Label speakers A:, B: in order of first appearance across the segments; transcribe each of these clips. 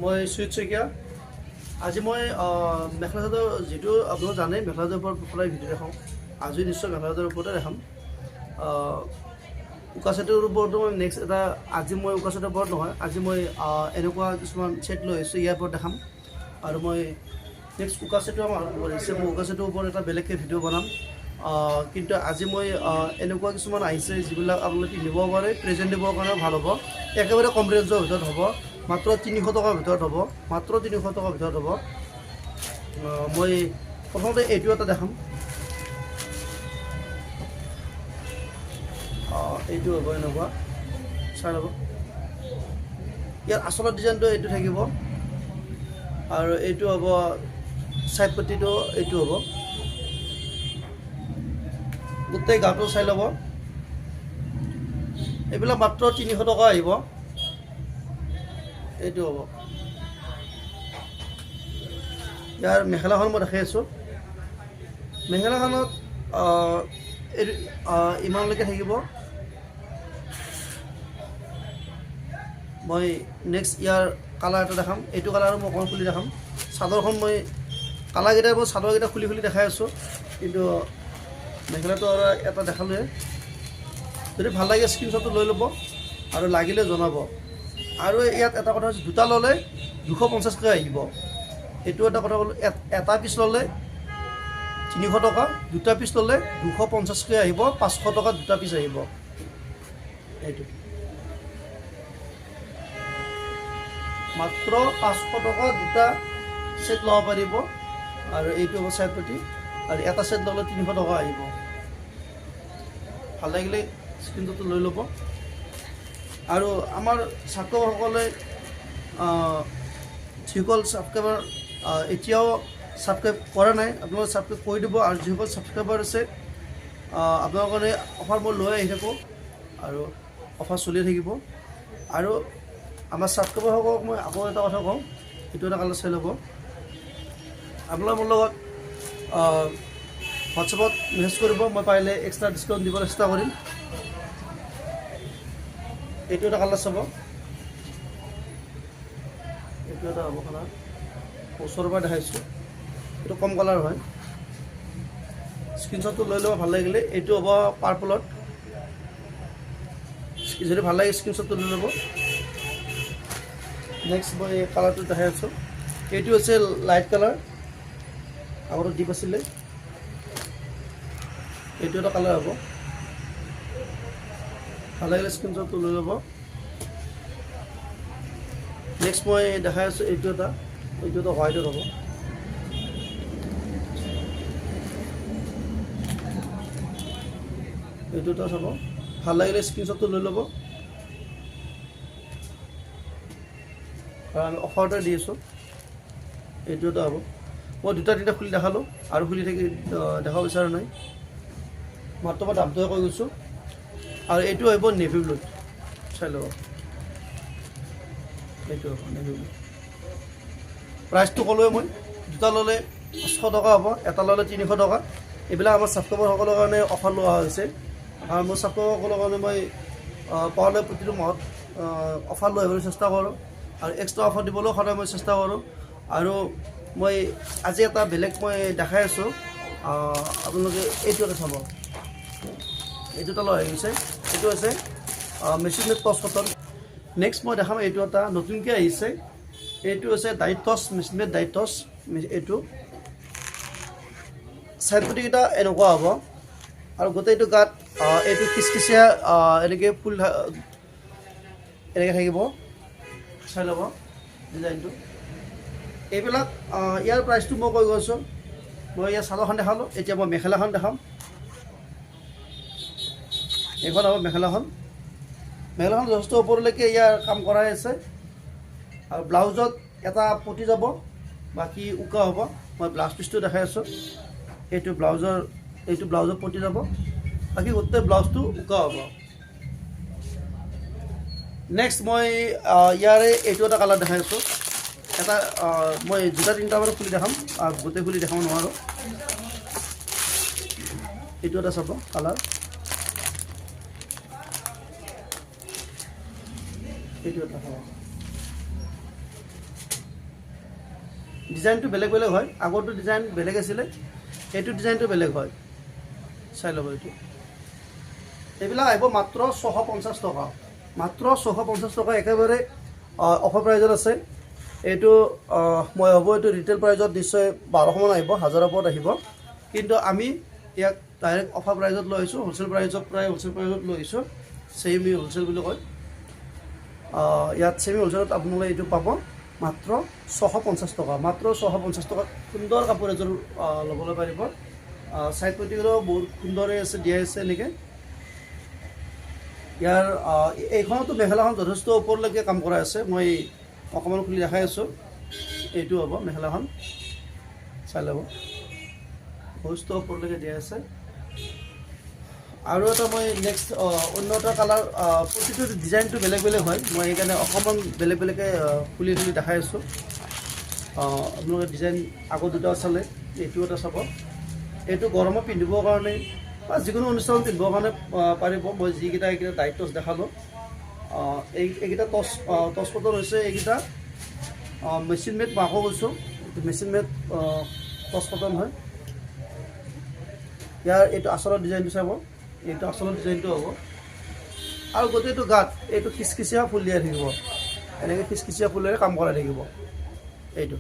A: মই সুজিত শইকীয়া। আজি মই মেখেলা চাদৰ যিটো আপোনালোকে জানে মেখেলা চাদৰৰ ওপৰত সদায় ভিডিঅ' দেখাওঁ। আজি নিশ্চয় মেখেলা চাদৰৰ ওপৰতে দেখাম। উকা ছেটৰ ওপৰতো মই নেক্সট এটা আজি মই উকা ছেটৰ ওপৰত নহয়, আজি মই এনেকুৱা কিছুমান ছেট লৈ আহিছোঁ, ইয়াৰ ওপৰত দেখাম। আৰু মই নেক্সট উকা ছেটো আমাৰ আহিছে, মই উকা ছেটৰ ওপৰত এটা বেলেগকৈ ভিডিঅ' বনাম। কিন্তু আজি মই এনেকুৱা কিছুমান আহিছে যিবিলাক আপোনালোকে পিন্ধিব পাৰে, প্ৰেজেণ্ট দিবৰ কাৰণে ভাল হ'ব। একেবাৰে কম ৰেঞ্জৰ ভিতৰত হ'ব, মাত্ৰ 300 টকাৰ ভিতৰত হ'ব, মাত্ৰ 300 টকাৰ ভিতৰত হ'ব। মই প্ৰথমতে এইটো এটা দেখাম। এইটো হ'ব এনেকুৱা, চাই ল'ব। ইয়াৰ আচলৰ ডিজাইনটো এইটো থাকিব, আৰু এইটো হ'ব ছাইড পট্টিটো, এইটো হ'ব। গোটেই গাটো চাই ল'ব। এইবিলাক মাত্ৰ 300 টকা আহিব। এইটো হ'ব। ইয়াৰ মেখেলাখন মই দেখাই আছোঁ। মেখেলাখনত এইটো ইমানলৈকে থাকিব। মই নেক্সট ইয়াৰ কালাৰ এটা দেখাম। এইটো কালাৰো মই অকণ খুলি দেখাম। চাদৰখন মই কালাৰকেইটা মই চাদৰকেইটা খুলি খুলি দেখাই আছোঁ, কিন্তু মেখেলাটো আৰু এটা দেখালোৱে। যদি ভাল লাগে স্ক্ৰীনশ্বটটো লৈ ল'ব আৰু লাগিলে জনাব। আৰু ইয়াত এটা কথা হৈছে, দুটা ল'লে 250কৈ আহিব। এইটো এটা কথা ক'লোঁ, এটা পিচ ল'লে 300 টকা, দুটা পিচ ল'লে 250কৈ আহিব, 500 টকা দুটা পিচ আহিব। এইটো মাত্ৰ 500 টকা দুটা ছেট ল'ব পাৰিব। আৰু এইটো হ'ব ছাইড পট্টি, আৰু এটা ছেট ল'লে 300 টকা আহিব। ভাল লাগিলে স্ক্ৰীনশ্বটটো লৈ ল'ব। আৰু আমাৰ ছাবস্ক্ৰাইবাৰসকলে যিসকল ছাবস্ক্ৰাইবাৰ এতিয়াও ছাবস্ক্ৰাইব কৰা নাই, আপোনালোকে ছাবস্ক্ৰাইব কৰি দিব। আৰু যিসকল ছাবস্ক্ৰাইবাৰ আছে, আপোনালোকৰ কাৰণে অফাৰ মই লৈ আহি থাকোঁ, আৰু অফাৰ চলি থাকিব। আৰু আমাৰ ছাবস্ক্ৰাইবাৰসকলক মই আকৌ এটা কথা কওঁ, এইটো এটা কালাৰ চাই ল'ব। আপোনালোকে মোৰ লগত হোৱাটছএপত মেছেজ কৰিব, মই পাৰিলে এক্সট্ৰা ডিছকাউণ্ট দিবলৈ চেষ্টা কৰিম। এইটো এটা কালাৰ চাব। এইটো এটা হ'ব কালাৰ, ওচৰৰ পৰা দেখাইছোঁ। এইটো কম কালাৰ হয়। স্ক্ৰীনশ্বটটো লৈ ল'ব ভাল লাগিলে। এইটো হ'ব পাৰ্পলত। যদি ভাল লাগে স্ক্ৰীনশ্বটটো লৈ ল'ব। নেক্সট মই এই কালাৰটো দেখাই আছোঁ। এইটো হৈছে লাইট কালাৰ, আগতে ডিপ আছিলে। এইটো এটা কালাৰ হ'ব। ভাল লাগিলে স্ক্ৰীনশ্বটটো লৈ ল'ব। নেক্সট মই দেখাই আছোঁ এইটো এটা হোৱাইটত হ'ব। এইটো এটা চাব, ভাল লাগিলে স্ক্ৰীনশ্বটটো লৈ ল'ব। আমি অফাৰতে দি আছোঁ। এইটো এটা হ'ব। মই দুটা তিনিটা খুলি দেখালোঁ, আৰু খুলি থাকি দেখাব বিচৰা নাই, মাত্ৰ মই দামটোহে কৈ গৈছোঁ। আৰু এইটো আহিব নেভি ব্লুত, চাই ল'ব। এইটো হ'ব নেভি ব্লু। প্ৰাইচটো ক'লোৱে মই, দুটা ল'লে 500 টকা হ'ব, এটা ল'লে 300 টকা। এইবিলাক আমাৰ ছাবস্ক্ৰাইবাৰসকলৰ কাৰণে অফাৰ লোৱা হৈছে। আৰু মোৰ ছাবস্ক্ৰাইবাৰসকলৰ কাৰণে মই পালে প্ৰতিটো মাহত অফাৰ লৈ আহিবলৈ চেষ্টা কৰোঁ, আৰু এক্সট্ৰা অফাৰ দিবলৈও সদায় মই চেষ্টা কৰোঁ। আৰু মই আজি এটা বেলেগ মই দেখাই আছোঁ। আপোনালোকে এইটো এটা চাব। এইটো এটা লৈ আহিছে। এইটো হৈছে মেচিন মেড টচ কটন। নেক্সট মই দেখাম এইটো এটা নতুনকৈ আহিছে। এইটো হৈছে ডাইট টচ, মেচিন মেড ডাইট টচ। এইটো ছাইড পট্টিকেইটা এনেকুৱা হ'ব, আৰু গোটেইটো গাত এইটো খিচখিচীয়া এনেকৈ ফুল এনেকৈ থাকিব। চাই ল'ব ডিজাইনটো। এইবিলাক ইয়াৰ প্ৰাইচটো মই কৈ গৈছোঁ। মই ইয়াৰ চাদৰখন দেখালোঁ, এতিয়া মই মেখেলাখন দেখাম। এইখন হ'ব মেখেলাখন। মেখেলাখন যথেষ্ট ওপৰলৈকে ইয়াৰ কাম কৰাই আছে, আৰু ব্লাউজত এটা পটি যাব, বাকী উকা হ'ব। মই ব্লাউজ পিচটো দেখাই আছোঁ। এইটো ব্লাউজৰ পটি যাব, বাকী গোটেই ব্লাউজটো উকা হ'ব। নেক্সট মই ইয়াৰে এইটো এটা কালাৰ দেখাই আছোঁ। এটা মই দুটা তিনিটা বাৰু খুলি দেখাম, গোটেই খুলি দেখাব নোৱাৰোঁ। এইটো এটা চাব কালাৰ। এইটো এটা হ'ব। ডিজাইনটো বেলেগ বেলেগ হয়, আগৰটো ডিজাইন বেলেগ আছিলে, এইটো ডিজাইনটো বেলেগ হয়। চাই ল'ব এইটো। এইবিলাক আহিব মাত্ৰ 650 টকা, মাত্ৰ 650 টকা, একেবাৰে অফাৰ প্ৰাইজত আছে। এইটো মই ভাবোঁ এইটো ৰিটেইল প্ৰাইজত নিশ্চয় 1200মান আহিব, 1000ৰ ওপৰত আহিব, কিন্তু আমি ইয়াক ডাইৰেক্ট অফাৰ প্ৰাইজত লৈ আহিছোঁ, হ'লচেল প্ৰাইজত লৈ আহিছোঁ। ছেমি হ'লচেল বুলি কয়, ইয়াত ছেমি হ'লচেলত আপোনালোকে এইটো পাব মাত্ৰ 650 টকা, মাত্ৰ 650 টকাত সুন্দৰ কাপোৰ এযোৰ ল'বলৈ পাৰিব। চাইড পটিৰো বহুত সুন্দৰে আছে, দিয়া আছে এনেকৈ। ইয়াৰ এইখনতো মেখেলাখন যথেষ্ট ওপৰলৈকে কাম কৰা আছে, মই অকণমান খুলি দেখাই আছোঁ। এইটো হ'ব মেখেলাখন, চাই ল'ব, যথেষ্ট ওপৰলৈকে দিয়া আছে। আৰু এটা মই নেক্সট অন্য এটা কালাৰ, প্ৰতিটো ডিজাইনটো বেলেগ বেলেগ হয়, মই সেইকাৰণে অকণমান বেলেগ বেলেগকৈ খুলি দেখাই আছোঁ। আপোনালোকে ডিজাইন আগত দুটা চালে, এইটো এটা চাব। এইটো গৰমত পিন্ধিবৰ কাৰণে বা যিকোনো অনুষ্ঠানত পিন্ধিবৰ কাৰণে পাৰিব। মই যিকেইটা এইকেইটা ডাইট টচ দেখালোঁ, এইকেইটা টচ কটন হৈছে, এইকেইটা মেচিন মেড, মই আকৌ কৈছোঁ মেচিন মেড টচ কটন হয়। ইয়াৰ এইটো আচলৰ ডিজাইনটো চাব, এইটো আচলৰ ডিজাইনটো হ'ব। আৰু গোটেইটো গাত এইটো খিচখিচিয়া ফুল দিয়া থাকিব, এনেকৈ খিচখিচিয়া ফুলেৰে কাম কৰাই থাকিব এইটো।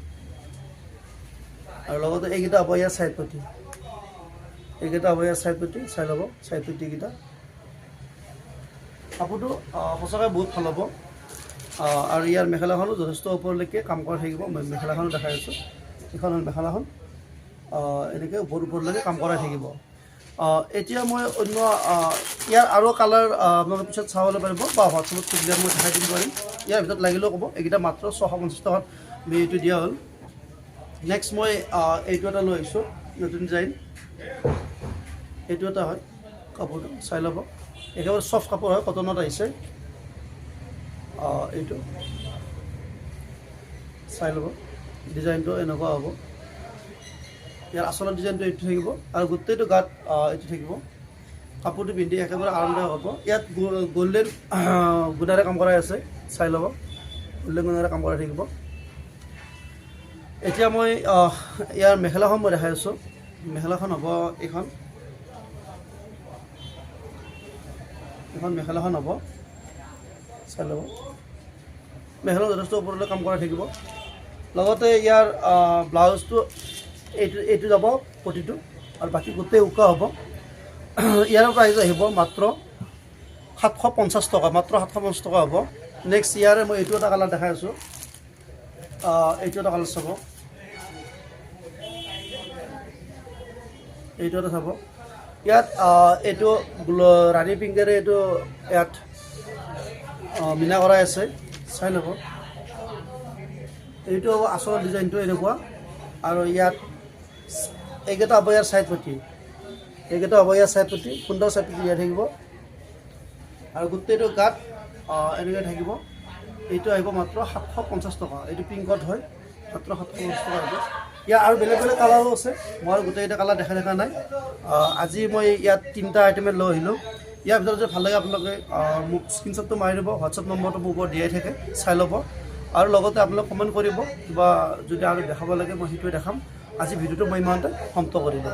A: আৰু লগতে এইকেইটা হ'ব ইয়াৰ চাইড পটি, এইকেইটা হ'ব ইয়াৰ চাইড পটি, চাই ল'ব চাইড পটিকেইটা। কাপোৰটো সঁচাকৈ বহুত ভাল হ'ব। আৰু ইয়াৰ মেখেলাখনো যথেষ্ট ওপৰলৈকে কাম কৰা থাকিব। মই মেখেলাখনো দেখাই আছোঁ, এইখন হ'ল মেখেলাখন, এনেকৈ ওপৰলৈকে কাম কৰাই থাকিব। এতিয়া মই অন্য ইয়াৰ আৰু কালাৰ আপোনালোকে পিছত চাবলৈ পাৰিব, বা হোৱাটছএপত সুধিলে মই দেখাই দিব পাৰিম। ইয়াৰ ভিতৰত লাগিলেও ক'ব। এইকেইটা মাত্ৰ 650 টকাত এইটো দিয়া হ'ল। নেক্সট মই এইটো এটা লৈ আহিছোঁ, নতুন ডিজাইন। এইটো এটা হয় কাপোৰটো, চাই ল'ব, একেবাৰে চফ্ট কাপোৰ হয়, কটনত আহিছে। এইটো চাই ল'ব, ডিজাইনটো এনেকুৱা হ'ব। ইয়াৰ আচলৰ ডিজাইনটো এইটো থাকিব, আৰু গোটেইটো গাত এইটো থাকিব। কাপোৰটো পিন্ধি একেবাৰে আৰামদায়ক হ'ব। ইয়াত গল্ডেন গুণাৰে কাম কৰাই আছে, চাই ল'ব, গল্ডেন গুণাৰে কাম কৰাই থাকিব। এতিয়া মই ইয়াৰ মেখেলাখন মই দেখাই আছোঁ। মেখেলাখন হ'ব এইখন, মেখেলাখন হ'ব, চাই ল'ব। মেখেলা যথেষ্ট ওপৰলৈ কাম কৰাই থাকিব। লগতে ইয়াৰ ব্লাউজটো এইটো যাব পটিটো, আৰু বাকী গোটেই উকা হ'ব। ইয়াৰ প্ৰাইচ আহিব মাত্ৰ 750 টকা, মাত্ৰ 750 টকা হ'ব। নেক্সট ইয়াৰে মই এইটো এটা কালাৰ দেখাই আছোঁ, এইটো এটা কালাৰ চাব, এইটো এটা চাব। ইয়াত এইটো ৰাণী পিংকেৰে এইটো ইয়াত মিনা কৰাই আছে, চাই ল'ব। এইটো হ'ব আচলৰ ডিজাইনটো এনেকুৱা। আৰু ইয়াত এইকেইটা হ'ব ইয়াৰ চাইড পটি, এইকেইটা হ'ব ইয়াৰ চাইড পটি, সুন্দৰ চাইড পটি দিয়া থাকিব। আৰু গোটেইটো গাত এনেকৈ থাকিব। এইটো আহিব মাত্ৰ 750 টকা, এইটো পিংকত হয়, মাত্ৰ 750 টকা আহিব। ইয়াৰ আৰু বেলেগ বেলেগ কালাৰো আছে, মই গোটেইকেইটা কালাৰ দেখা নাই। আজি মই ইয়াত 3টা আইটেমে লৈ আহিলোঁ। ইয়াৰ ভিতৰত যদি ভাল লাগে আপোনালোকে মোক স্ক্ৰীনশ্বটটো মাৰি দিব, হোৱাটছএপ নম্বৰটো মোৰ ওপৰত দিয়াই থাকে, চাই ল'ব। আৰু লগতে আপোনালোকে কমেণ্ট কৰিব, কিবা যদি আৰু দেখাব লাগে মই সেইটোৱে দেখাম। আজি ভিডিঅ'টো মই ইমানতে সমাপ্ত কৰিব।